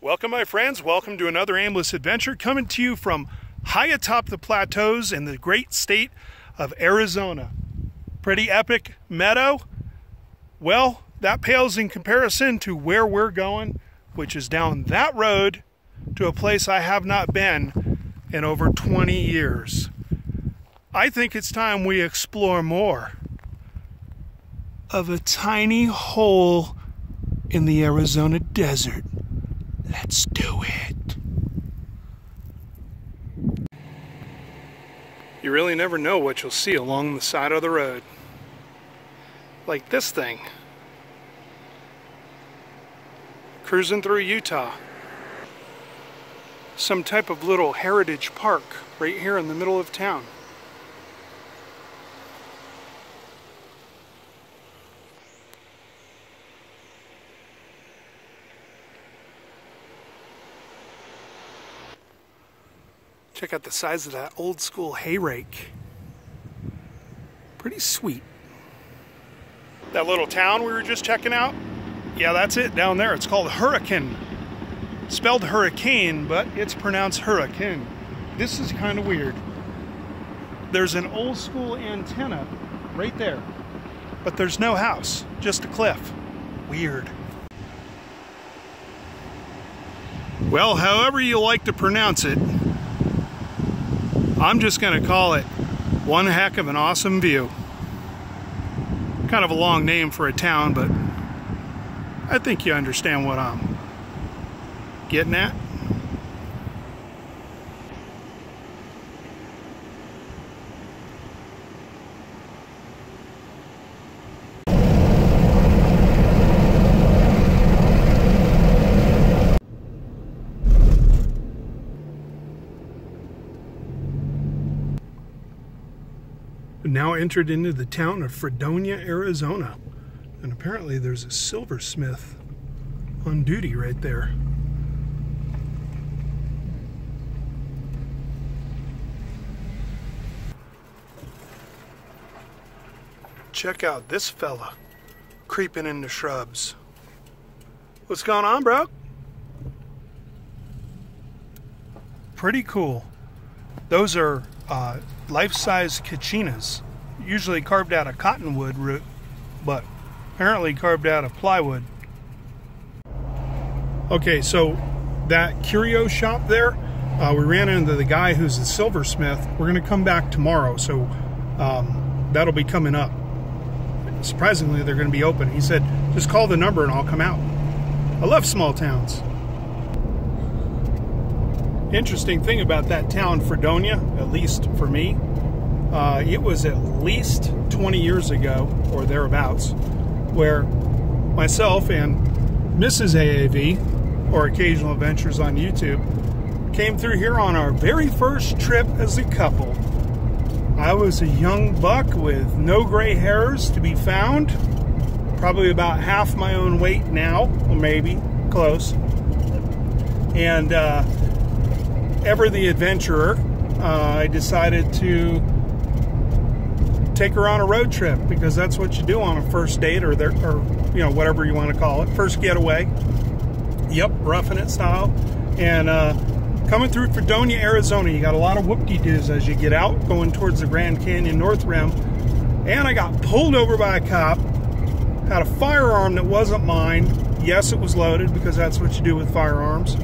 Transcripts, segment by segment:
Welcome, my friends. Welcome to another aimless adventure coming to you from high atop the plateaus in the great state of Arizona. Pretty epic meadow. Well, that pales in comparison to where we're going, which is down that road to a place I have not been in over 20 years. I think it's time we explore more of a tiny hole in the Arizona desert. Let's do it. You really never know what you'll see along the side of the road. Like this thing. Cruising through Utah. Some type of little heritage park right here in the middle of town. Check out the size of that old school hay rake. Pretty sweet. That little town we were just checking out, yeah, that's it down there. It's called Hurricane. Spelled hurricane, but it's pronounced hurricane. This is kind of weird. There's an old school antenna right there, but there's no house, just a cliff. Weird. Well, however you like to pronounce it, I'm just going to call it one heck of an awesome view. Kind of a long name for a town, but I think you understand what I'm getting at. Now entered into the town of Fredonia, Arizona, and apparently there's a silversmith on duty right there. Check out this fella creeping in the shrubs. What's going on, bro? Pretty cool. Those are life-size kachinas, usually carved out of cottonwood root, but apparently carved out of plywood. Okay, so that curio shop there, we ran into the guy who's the silversmith. We're going to come back tomorrow, so that'll be coming up. Surprisingly, they're going to be open. He said, just call the number and I'll come out. I love small towns. Interesting thing about that town, Fredonia, at least for me, it was at least 20 years ago, or thereabouts, where myself and Mrs. AAV, or Occasional Adventures on YouTube, came through here on our very first trip as a couple. I was a young buck with no gray hairs to be found, probably about half my own weight now, or maybe close, and ever the adventurer, I decided to take her on a road trip, because that's what you do on a first date, or you know, whatever you want to call it, first getaway. Yep, roughing it style. And coming through Fredonia, Arizona, you got a lot of whoop-de-doos as you get out, going towards the Grand Canyon North Rim. And I got pulled over by a cop, had a firearm that wasn't mine. Yes, it was loaded, because that's what you do with firearms.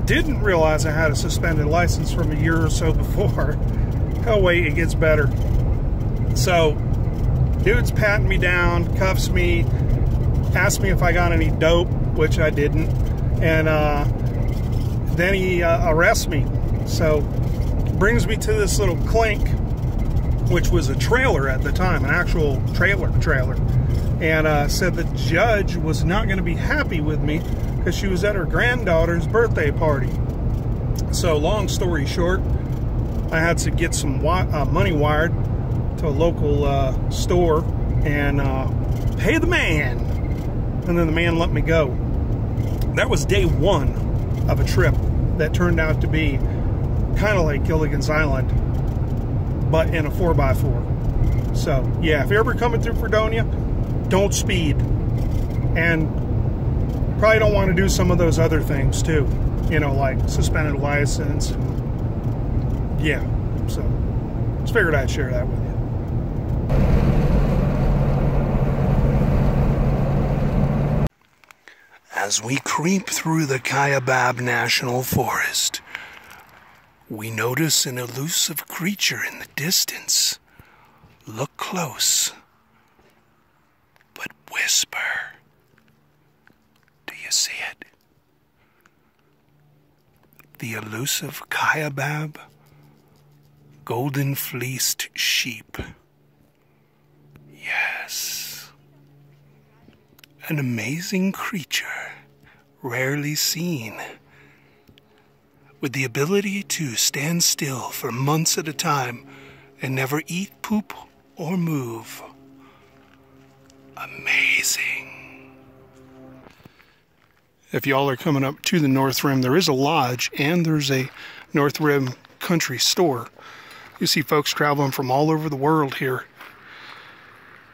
Didn't realize I had a suspended license from a year or so before. Oh wait, it gets better. So, dude's patting me down, cuffs me, asked me if I got any dope, which I didn't, and then he arrests me. So, brings me to this little clink, which was a trailer at the time, an actual trailer, and said the judge was not going to be happy with me because she was at her granddaughter's birthday party. So long story short, I had to get some money wired to a local store and pay the man, and then the man let me go. That was day one of a trip that turned out to be kind of like Gilligan's Island, but in a 4x4. So yeah, if you're ever coming through Fredonia, don't speed, and probably don't want to do some of those other things too, you know, like suspended license and yeah, so just figured I'd share that with you. As we creep through the Kaibab National Forest, we notice an elusive creature in the distance. Look close, but whisper. Do you see it? The elusive Kaibab golden fleeced sheep. Yes. An amazing creature, rarely seen, with the ability to stand still for months at a time and never eat, poop, or move. Amazing. If y'all are coming up to the North Rim, there is a lodge and there's a North Rim country store. You see folks traveling from all over the world here.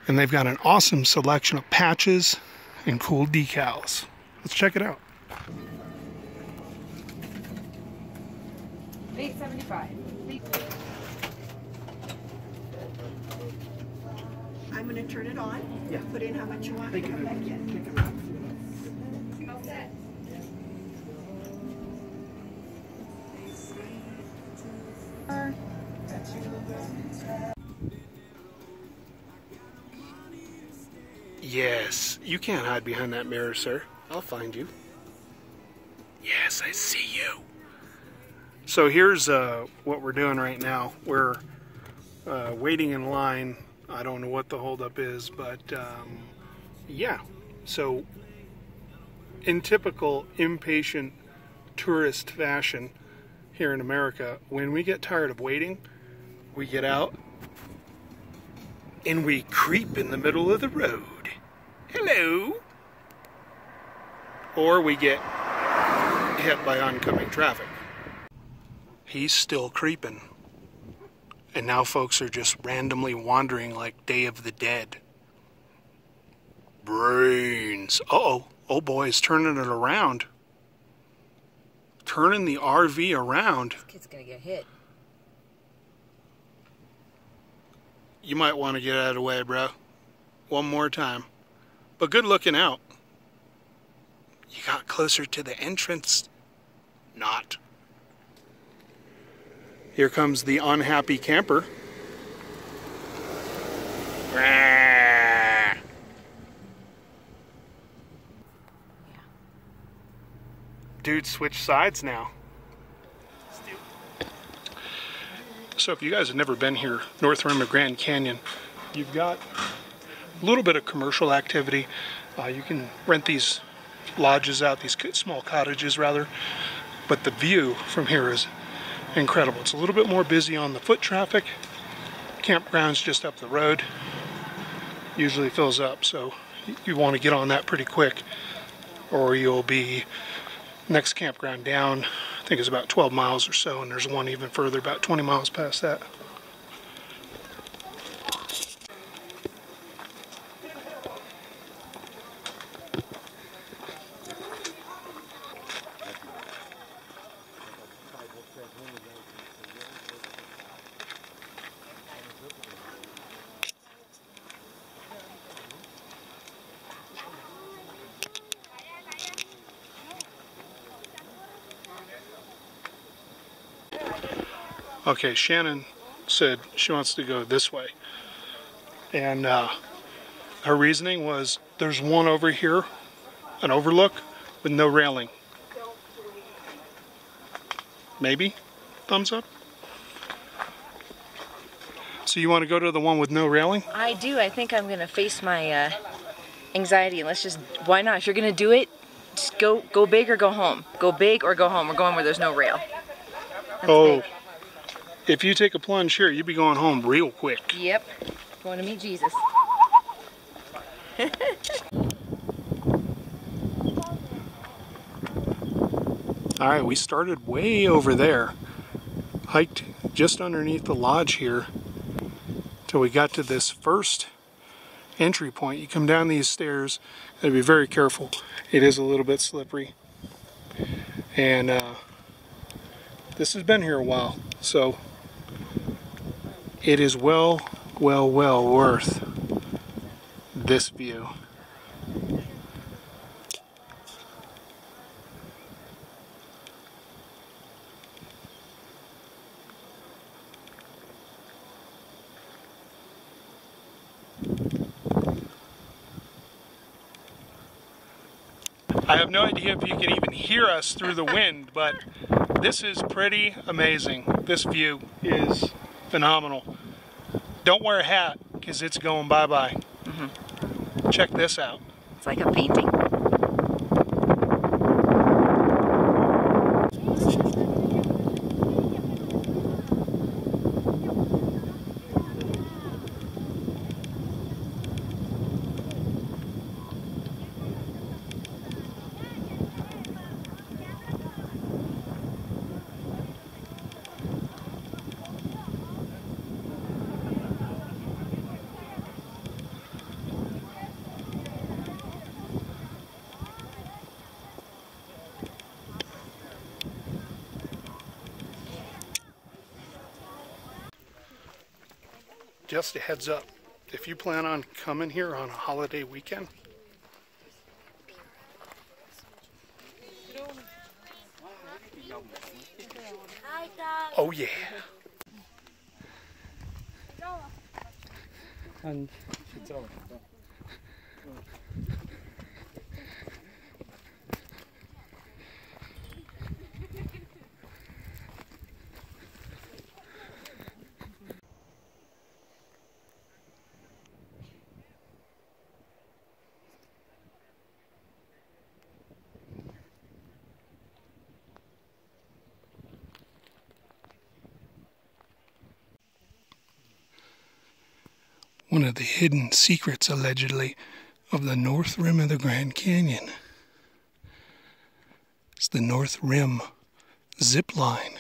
And they've got an awesome selection of patches and cool decals. Let's check it out. $8.75. I'm going to turn it on. Yeah. Put in how much you want. Thank you. Come back in. All set. Yes, you can't hide behind that mirror, sir. I'll find you. Yes, I see you. So here's what we're doing right now. We're waiting in line. I don't know what the holdup is, but yeah. So in typical impatient tourist fashion here in America, when we get tired of waiting, we get out and we creep in the middle of the road. Hello. Or we get hit by oncoming traffic. He's still creeping. And now folks are just randomly wandering like Day of the Dead. Brains. Uh-oh. Oh boy, he's turning it around. Turning the RV around. This kid's gonna get hit. You might want to get out of the way, bro. One more time. But good looking out. You got closer to the entrance. Not. Here comes the unhappy camper. Yeah. Dude, switch sides now. So if you guys have never been here, North Rim of Grand Canyon, you've got a little bit of commercial activity. You can rent these lodges out, these small cottages rather, but the view from here is incredible. It's a little bit more busy on the foot traffic. Campground's just up the road. Usually fills up, so you want to get on that pretty quick, or you'll be next campground down. I think it's about 12 miles or so, and there's one even further, about 20 miles past that. Okay, Shannon said she wants to go this way. And her reasoning was there's one over here, an overlook, with no railing. Maybe? Thumbs up? So you want to go to the one with no railing? I do. I think I'm gonna face my anxiety and let's just, why not? If you're gonna do it, just go big or go home. Go big or go home. We're going where there's no rail. That's big. If you take a plunge here, you'd be going home real quick. Yep. Going to meet Jesus. All right, we started way over there, hiked just underneath the lodge here till we got to this first entry point. You come down these stairs, gotta be very careful. It is a little bit slippery. And this has been here a while, so it is well worth this view. I have no idea if you can even hear us through the wind, but this is pretty amazing. This view is phenomenal. Don't wear a hat because it's going bye-bye. Check this out. It's like a painting. Just a heads up, if you plan on coming here on a holiday weekend, oh yeah. One of the hidden secrets, allegedly, of the North Rim of the Grand Canyon. It's the North Rim zip line,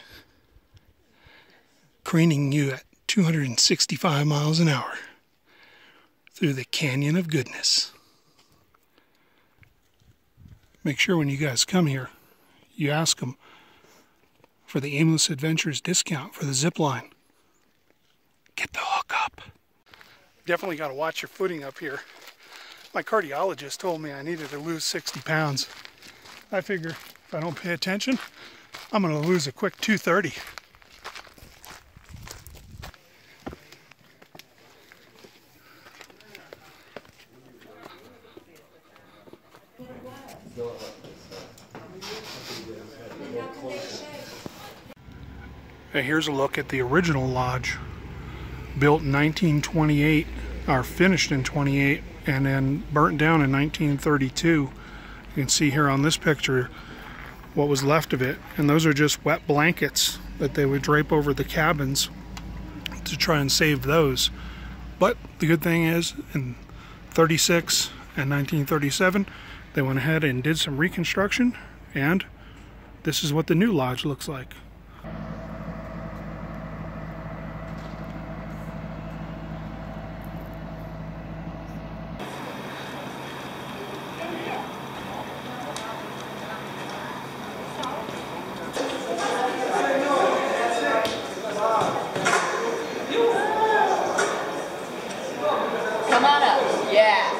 craning you at 265 miles an hour through the Canyon of Goodness. Make sure when you guys come here, you ask them for the Aimless Adventures discount for the zip line. Get the hook up. Definitely got to watch your footing up here. My cardiologist told me I needed to lose 60 pounds. I figure if I don't pay attention, I'm going to lose a quick 230. Hey, here's a look at the original lodge, built in 1928, or finished in 28, and then burnt down in 1932. You can see here on this picture what was left of it, and those are just wet blankets that they would drape over the cabins to try and save those. But the good thing is, in 36 and 1937, they went ahead and did some reconstruction, and this is what the new lodge looks like. Come on up. Yeah.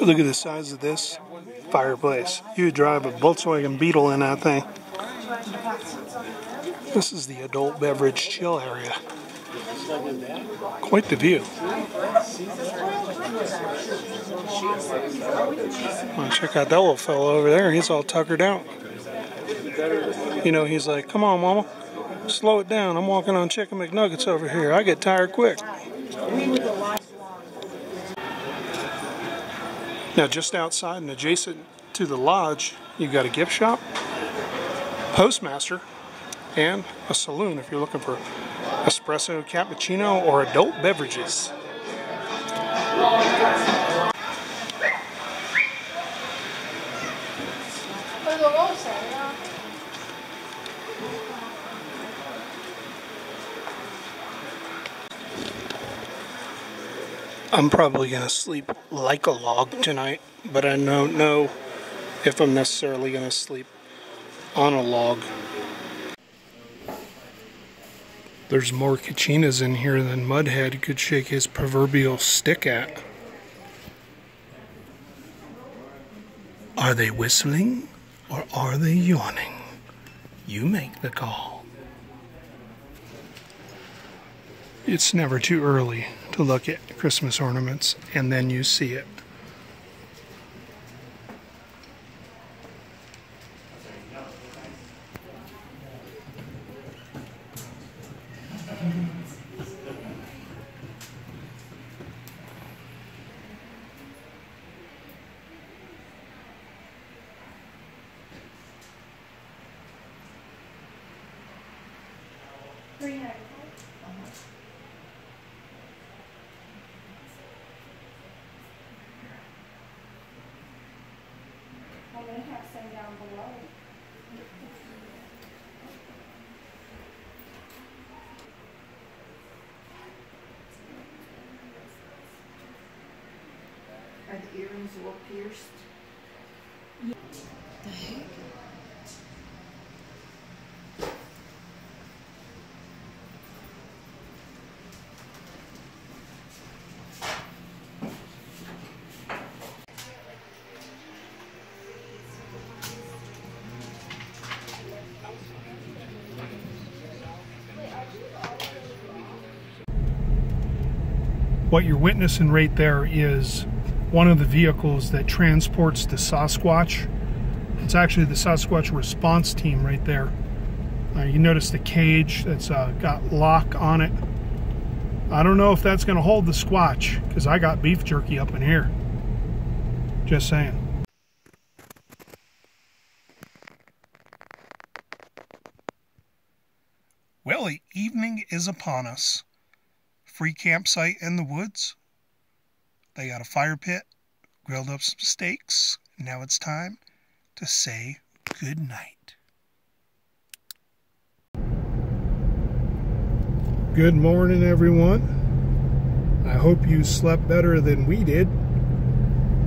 Look at the size of this fireplace. You would drive a Volkswagen Beetle in that thing. This is the adult beverage chill area. Quite the view. Oh, check out that little fellow over there. He's all tuckered out. You know, he's like, come on, mama. Slow it down. I'm walking on chicken McNuggets over here. I get tired quick. Now, just outside and adjacent to the lodge, you've got a gift shop, postmaster, and a saloon if you're looking for espresso, cappuccino, or adult beverages. I'm probably going to sleep like a log tonight, but I don't know if I'm necessarily going to sleep on a log. There's more Kachinas in here than Mudhead could shake his proverbial stick at. Are they whistling or are they yawning? You make the call. It's never too early to look at Christmas ornaments, and then you see it. They have some down below. Are the earrings all pierced? Yeah. The heck? What you're witnessing right there is one of the vehicles that transports the Sasquatch. It's actually the Sasquatch response team right there. You notice the cage that's got lock on it. I don't know if that's going to hold the Squatch, because I got beef jerky up in here. Just saying. Well, the evening is upon us. Free campsite in the woods. They got a fire pit, grilled up some steaks. Now it's time to say good night. Good morning, everyone. I hope you slept better than we did.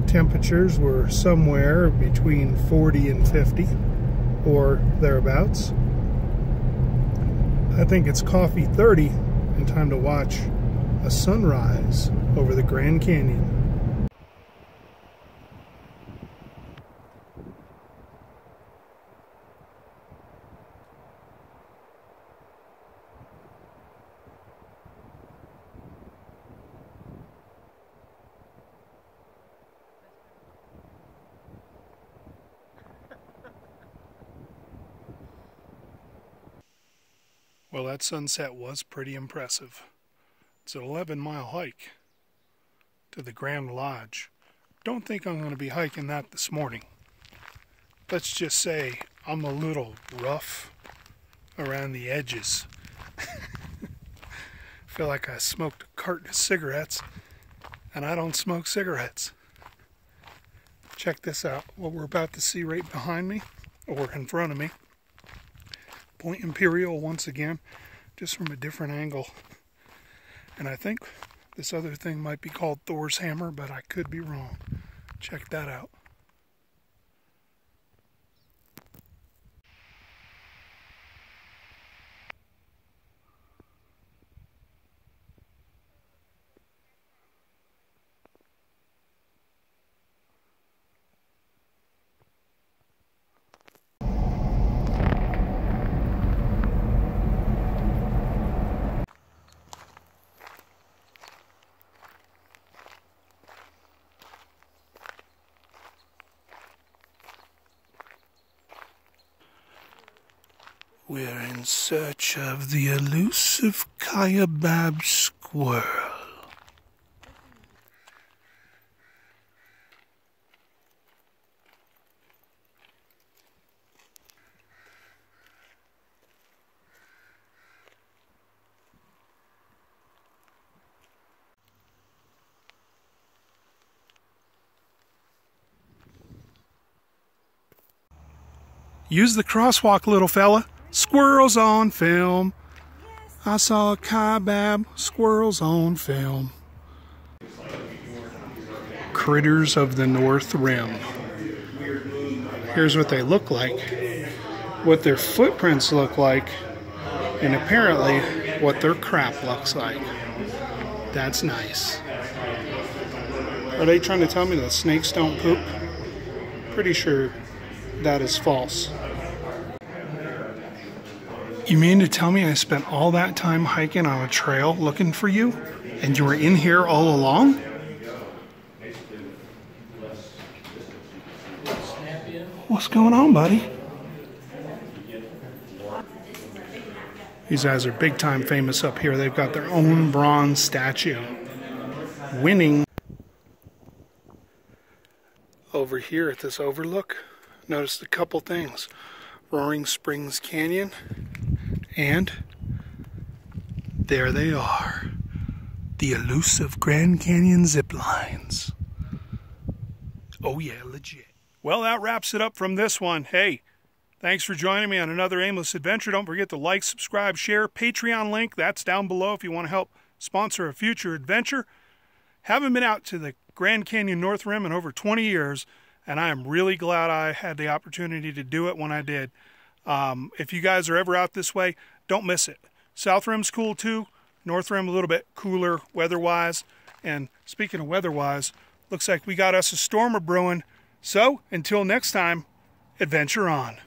Temperatures were somewhere between 40 and 50 or thereabouts. I think it's coffee 30 and time to watch a sunrise over the Grand Canyon. Well, that sunset was pretty impressive. It's an 11-mile hike to the Grand Lodge. Don't think I'm going to be hiking that this morning. Let's just say I'm a little rough around the edges. Feel like I smoked a carton of cigarettes, and I don't smoke cigarettes. Check this out. What we're about to see right behind me, or in front of me. Point Imperial once again, just from a different angle. And I think this other thing might be called Thor's Hammer, but I could be wrong. Check that out. We're in search of the elusive Kaibab squirrel. Use the crosswalk, little fella. Squirrels on film. I saw a Kaibab, squirrels on film. Critters of the North Rim. Here's what they look like, what their footprints look like, and apparently what their crap looks like. That's nice. Are they trying to tell me that snakes don't poop? Pretty sure that is false. You mean to tell me I spent all that time hiking on a trail looking for you, and you were in here all along? What's going on, buddy? These guys are big time famous up here. They've got their own bronze statue. Winning. Over here at this overlook, noticed a couple things. Roaring Springs Canyon, and there they are, the elusive Grand Canyon zip lines. Oh yeah, legit. Well, that wraps it up from this one. Hey, thanks for joining me on another aimless adventure. Don't forget to like, subscribe, share. Patreon link, that's down below if you want to help sponsor a future adventure. Haven't been out to the Grand Canyon North Rim in over 20 years, and I am really glad I had the opportunity to do it when I did. If you guys are ever out this way, don't miss it. South Rim's cool too. North Rim a little bit cooler weather-wise. And speaking of weather-wise, looks like we got us a storm a brewing. So, until next time, adventure on.